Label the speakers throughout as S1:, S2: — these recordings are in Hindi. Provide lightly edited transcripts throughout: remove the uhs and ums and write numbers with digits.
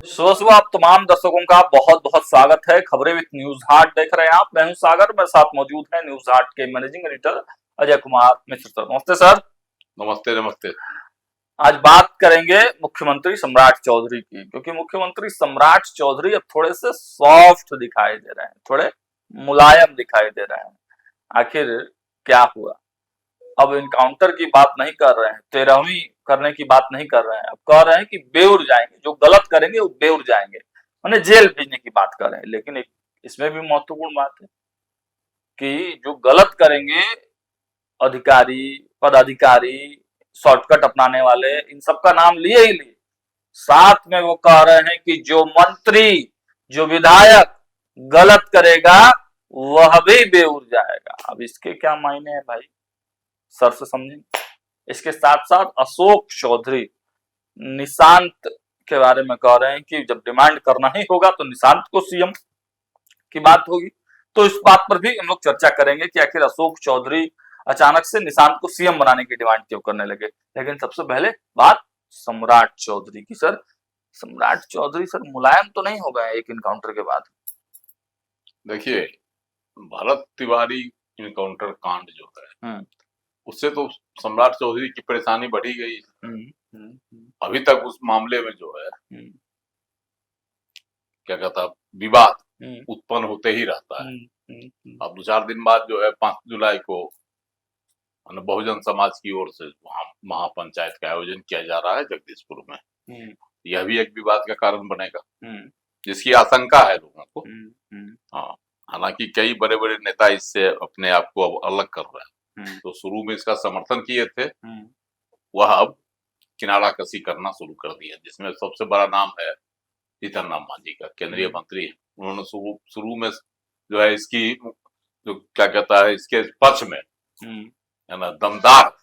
S1: सुबह सुबह आप तमाम दर्शकों का बहुत बहुत स्वागत है। खबरें विद न्यूज हार्ट देख रहे हैं आप। मैं हूं सागर, मेरे साथ मौजूद है न्यूज हार्ट के managing editor Ajay Kumar Mishra sir. नमस्ते सर।
S2: नमस्ते नमस्ते।
S1: आज बात करेंगे मुख्यमंत्री सम्राट चौधरी की, क्योंकि मुख्यमंत्री सम्राट चौधरी अब थोड़े से सॉफ्ट दिखाई दे रहे हैं, थोड़े मुलायम दिखाई दे रहे हैं। आखिर क्या हुआ? अब इनकाउंटर की बात नहीं कर रहे हैं, 13वीं करने की बात नहीं कर रहे हैं, अब कह रहे हैं कि बेउर जाएंगे, जो गलत करेंगे वो बेउर जाएंगे, उन्हें जेल भेजने की बात कर रहे हैं। लेकिन एक इसमें भी महत्वपूर्ण बात है कि जो गलत करेंगे, अधिकारी, पदाधिकारी, शॉर्टकट अपनाने वाले, इन सबका नाम लिए ही लिए, साथ में वो कह रहे हैं कि जो मंत्री, जो विधायक गलत करेगा वह भी बेउर जाएगा। अब इसके क्या मायने हैं भाई, सर से समझेंगे। इसके साथ साथ अशोक चौधरी निशांत के बारे में कह रहे हैं कि जब डिमांड करना ही होगा तो निशांत को सीएम की बात होगी। तो इस बात पर भी हम लोग चर्चा करेंगे कि आखिर अशोक चौधरी अचानक से निशांत को सीएम बनाने की डिमांड क्यों करने लगे। लेकिन सबसे पहले बात सम्राट चौधरी की। सर, सम्राट चौधरी सर मुलायम तो नहीं हो गए एक इनकाउंटर के बाद?
S2: देखिए, भरत तिवारी इनकाउंटर कांड जो है उससे तो सम्राट चौधरी की परेशानी बढ़ी गई। अभी तक उस मामले में जो है क्या कहता विवाद उत्पन्न होते ही रहता है। अब 2-4 दिन बाद जो है 5 जुलाई को बहुजन समाज की ओर से वहां महापंचायत का आयोजन किया जा रहा है जगदीशपुर में। यह भी एक विवाद का कारण बनेगा, जिसकी आशंका है लोगों को। हाँ, हालांकि कई बड़े बड़े नेता इससे अपने आप को अब अलग कर रहे हैं। तो शुरू में इसका समर्थन किए थे, वह अब किनारा कसी करना शुरू कर दिया, जिसमें सबसे बड़ा नाम है जीतन राम मांझी का, केंद्रीय मंत्री। उन्होंने शुरू में जो है इसकी जो क्या कहता है इसके पक्ष में है ना दमदार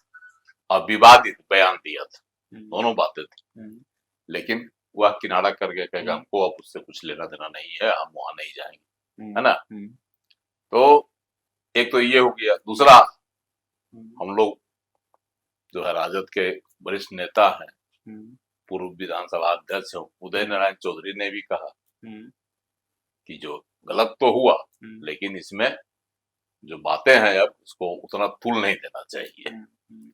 S2: और विवादित बयान दिया था। दोनों बातें थी, लेकिन वह किनारा करके कहेगा हमको अब उससे कुछ लेना देना नहीं है, हम वहां नहीं जाएंगे, है ना। तो एक तो ये हो गया। दूसरा, हम लोग जो है राजद के वरिष्ठ नेता हैं, पूर्व विधानसभा अध्यक्ष उदय नारायण चौधरी ने भी कहा कि जो गलत तो हुआ, लेकिन इसमें जो बातें हैं अब उसको उतना तुल नहीं देना चाहिए।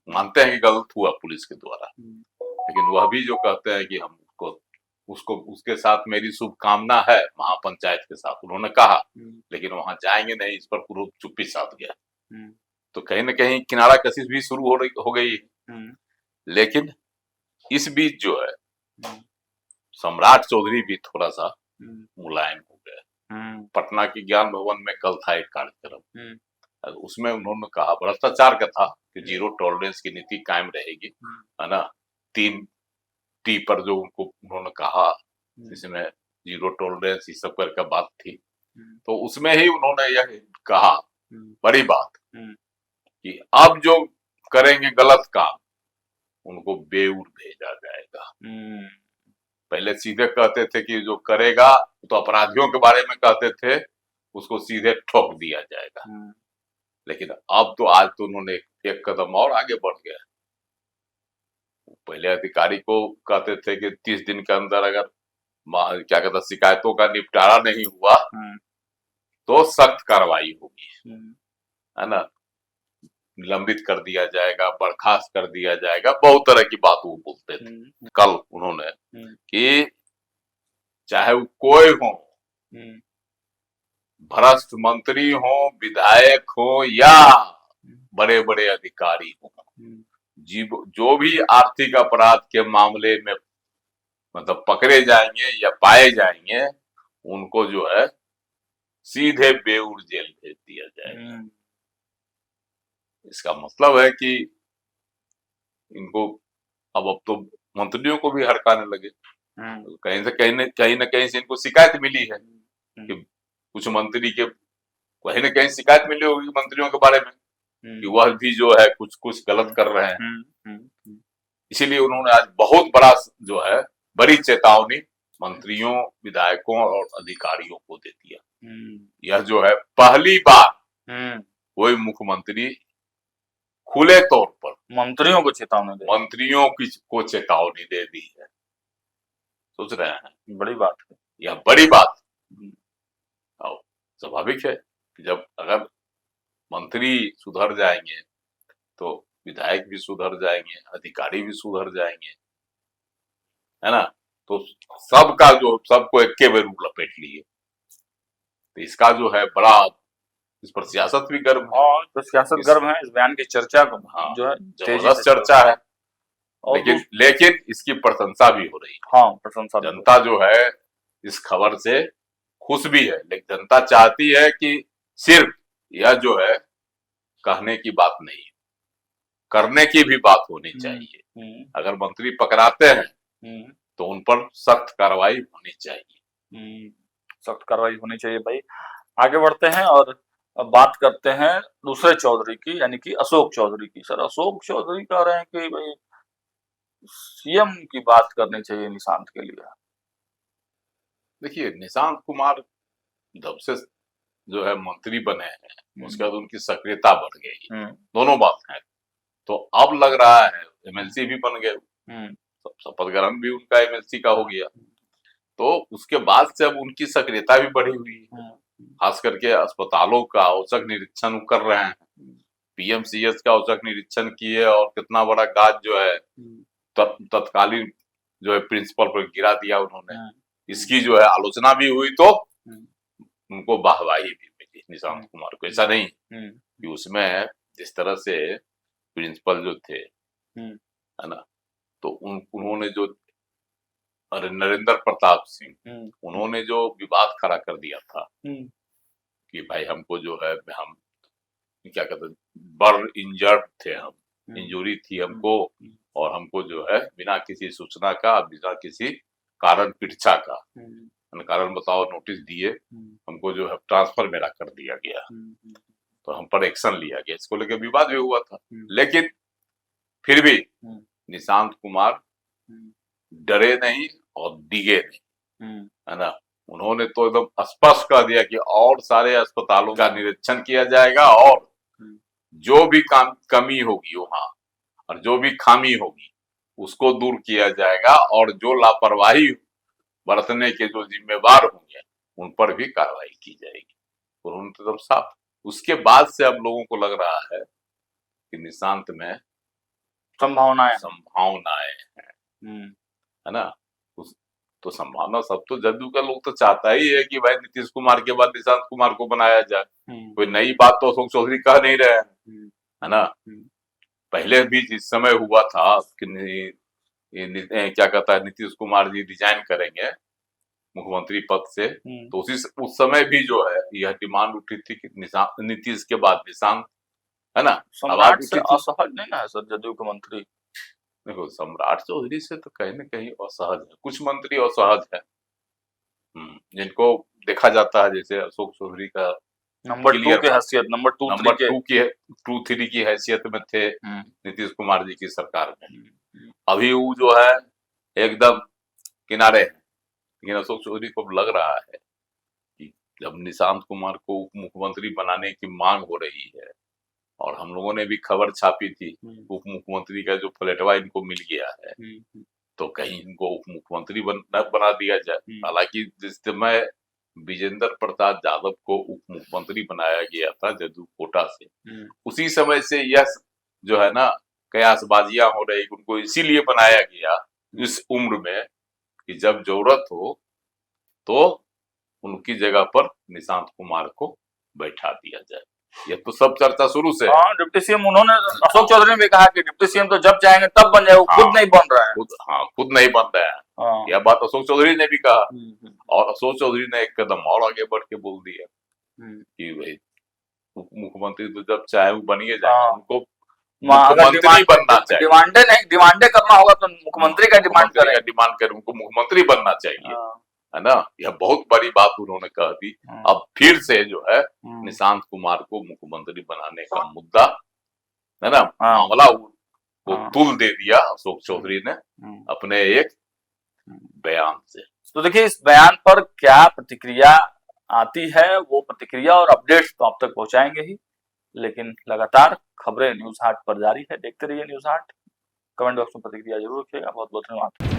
S2: मानते हैं कि गलत हुआ पुलिस के द्वारा, लेकिन वह भी जो कहते हैं कि हम उसको उसके साथ मेरी शुभकामना है महापंचायत के साथ, उन्होंने कहा, लेकिन वहां जाएंगे नहीं, इस पर पूरा चुप्पी साध गया। तो कहीं ना कहीं किनारा कशिश भी शुरू हो गई। लेकिन इस बीच जो है सम्राट चौधरी भी थोड़ा सा मुलायम हो गया। पटना के ज्ञान भवन में कल था एक कार्यक्रम, उसमें उन्होंने कहा, भ्रष्टाचार का था कि जीरो टॉलरेंस की नीति कायम रहेगी, है ना। 3T पर जो उन्होंने कहा, इसमें जीरो टॉलरेंस इस सब का बात थी। तो उसमें ही उन्होंने यह कहा, बड़ी बात, कि अब जो करेंगे गलत काम उनको बेउर भेजा जाएगा। पहले सीधे कहते थे कि जो करेगा, तो अपराधियों के बारे में कहते थे, उसको सीधे ठोक दिया जाएगा। लेकिन अब तो आज तो उन्होंने एक कदम और आगे बढ़ गया। पहले अधिकारी को कहते थे कि 30 दिन के अंदर अगर क्या कहता शिकायतों का निपटारा नहीं हुआ तो सख्त कार्रवाई होगी, है ना, निलंबित कर दिया जाएगा, बर्खास्त कर दिया जाएगा, बहुत तरह की बात वो बोलते थे। कल उन्होंने कि चाहे वो कोई हो, भ्रष्ट मंत्री हो, विधायक हो या बड़े बड़े अधिकारी हो, जो भी आर्थिक अपराध के मामले में मतलब पकड़े जाएंगे या पाए जाएंगे, उनको जो है सीधे बेउर जेल भेज दिया जाएगा। इसका मतलब है कि इनको अब तो मंत्रियों को भी हड़काने लगे। कहीं से कहीं न कहीं से इनको शिकायत मिली है कि कुछ मंत्री के कहीं न कहीं शिकायत मिली होगी मंत्रियों के बारे में कि वह भी जो है कुछ कुछ गलत कर रहे हैं। इसीलिए उन्होंने आज बहुत बड़ा जो है बड़ी चेतावनी मंत्रियों, विधायकों और अधिकारियों को दे दिया। यह जो है पहली बार कोई मुख्यमंत्री खुले तौर पर मंत्रियों को चेतावनी दे दी है। सोच रहे हैं
S1: बड़ी बात है।
S2: यह बड़ी बात है। और स्वाभाविक है कि जब अगर मंत्री सुधर जाएंगे तो विधायक भी सुधर जाएंगे, अधिकारी भी सुधर जाएंगे, है ना। तो सबका जो सबको इक्के में रूप लपेट लिए, तो इसका जो है बड़ा, इस पर सियासत भी गर्व है।
S1: हाँ, तो सियासत गर्व है इस बयान की चर्चा को,
S2: हाँ,
S1: जो है
S2: जबरदस्त चर्चा है।
S1: और
S2: लेकिन इसकी प्रशंसा भी हो रही है।
S1: हाँ, प्रशंसा।
S2: जनता जो है इस खबर से खुश भी है, लेकिन जनता चाहती है कि सिर्फ यह जो है कहने की बात नहीं, करने की भी बात होनी चाहिए। अगर मंत्री पकड़ाते हैं तो उन पर सख्त कार्रवाई होनी चाहिए।
S1: सख्त कार्रवाई होनी चाहिए भाई। आगे बढ़ते हैं और बात करते हैं दूसरे चौधरी की, यानी कि अशोक चौधरी की। सर, अशोक चौधरी कह रहे हैं कि भाई सीएम की बात करनी चाहिए निशांत के लिए।
S2: देखिए, निशांत कुमार जब से जो है मंत्री बने हैं उसके बाद उनकी सक्रियता बढ़ गई, दोनों बात है। तो अब लग रहा है एमएलसी भी बन गए, शपथ ग्रहण भी उनका एमएलसी का हो गया, तो उसके बाद से अब उनकी सक्रियता भी बढ़ी हुई है। खास करके अस्पतालों का औचक निरीक्षण कर रहे हैं, पीएमसीएच का औचक निरीक्षण किए और कितना बड़ा गाज जो है तत्कालीन जो है प्रिंसिपल पर गिरा दिया उन्होंने। इसकी जो है आलोचना भी हुई, तो उनको वाहवाही भी मिली निशांत कुमार को। ऐसा नहीं कि उसमें जिस तरह से प्रिंसिपल जो थे, है ना, तो उन्होंने जो नरेंद्र प्रताप सिंह, उन्होंने जो विवाद खड़ा कर दिया था कि भाई हमको जो है, हम क्या कहते, बर्न इंजर्ड थे हम, इंजरी थी हमको, और हमको जो है बिना किसी सूचना का, बिना किसी कारण पीछा का, कारण बताओ नोटिस दिए, हमको जो है ट्रांसफर मेरा कर दिया गया, तो हम पर एक्शन लिया गया। इसको लेकर विवाद भी हुआ था, लेकिन फिर भी निशांत कुमार डरे नहीं और डिगे नहीं, है ना। उन्होंने तो एकदम स्पष्ट कर दिया कि और सारे अस्पतालों का निरीक्षण किया जाएगा, और जो भी कमी होगी वहां और जो भी खामी होगी उसको दूर किया जाएगा, और जो लापरवाही बरतने के जो जिम्मेवार होंगे उन पर भी कार्रवाई की जाएगी। उन्होंने तो एकदम साफ। उसके बाद से अब लोगों को लग रहा है कि निशांत में संभावनाएं हैं, है ना। तो संभावना सब, तो जदयू का लोग तो चाहता ही है कि भाई नीतीश कुमार के बाद निशांत कुमार को बनाया जाए। कोई नई बात तो अशोक चौधरी कह नहीं रहे हैं, है ना। पहले भी जिस समय हुआ था कि क्या कहता है नीतीश कुमार जी रिजाइन करेंगे मुख्यमंत्री पद से, तो उस समय भी जो है यह डिमांड उठी थी कि नीतीश के बाद निशांत, है ना।
S1: सम्राट से असहज नहीं ना है सर जदयू के मंत्री?
S2: देखो, सम्राट चौधरी से तो कहीं न कहीं असहज है, कुछ मंत्री असहज है, जिनको देखा जाता है, जैसे अशोक चौधरी का
S1: नंबर 2 की हैसियत, नंबर
S2: 2 3 की हैसियत में थे नीतीश कुमार जी की सरकार में। अभी वो जो है एकदम किनारे है, लेकिन अशोक चौधरी को लग रहा है कि जब निशांत कुमार को उप मुख्यमंत्री बनाने की मांग हो रही है, और हम लोगों ने भी खबर छापी थी उप मुख्यमंत्री का जो फ्लैटवा इनको मिल गया है, तो कहीं इनको उप मुख्यमंत्री बना दिया जाए। हालांकि जिस समय विजेंद्र प्रसाद यादव को उप मुख्यमंत्री बनाया गया था जदयू कोटा से, उसी समय से यह जो है ना कयासबाजियां हो रही, उनको इसीलिए बनाया गया इस उम्र में कि जब जरूरत हो तो उनकी जगह पर निशांत कुमार को बैठा दिया जाए। ये तो सब चर्चा शुरू से।
S1: हाँ, डिप्टी सीएम उन्होंने, अशोक चौधरी ने भी कहा कि डिप्टी सीएम तो जब चाहेंगे तब बन जाए, वो खुद नहीं बन रहा है।
S2: खुद नहीं बन रहा है। यह बात अशोक चौधरी ने भी कहा, और अशोक चौधरी ने एक कदम और आगे बढ़ के बोल दिया कि भाई मुख्यमंत्री तो जब चाहे वो बनिए जाए, उनको मुख्यमंत्री बनना चाहिए।
S1: डिमांडे करना होगा तो मुख्यमंत्री का डिमांड करें,
S2: उनको मुख्यमंत्री बनना चाहिए, है ना। यह बहुत बड़ी बात उन्होंने कह दी। अब फिर से जो है निशांत कुमार को मुख्यमंत्री बनाने का मुद्दा, है ना, मामला वो तुल दे दिया अशोक चौधरी ने अपने एक बयान से।
S1: तो देखिए, इस बयान पर क्या प्रतिक्रिया आती है, वो प्रतिक्रिया और अपडेट्स तो आप तक पहुंचाएंगे ही, लेकिन लगातार खबरें न्यूज हाट पर जारी है। देखते रहिए न्यूज हाट। कमेंट बॉक्स में प्रतिक्रिया जरूर रखिएगा। बहुत बहुत धन्यवाद।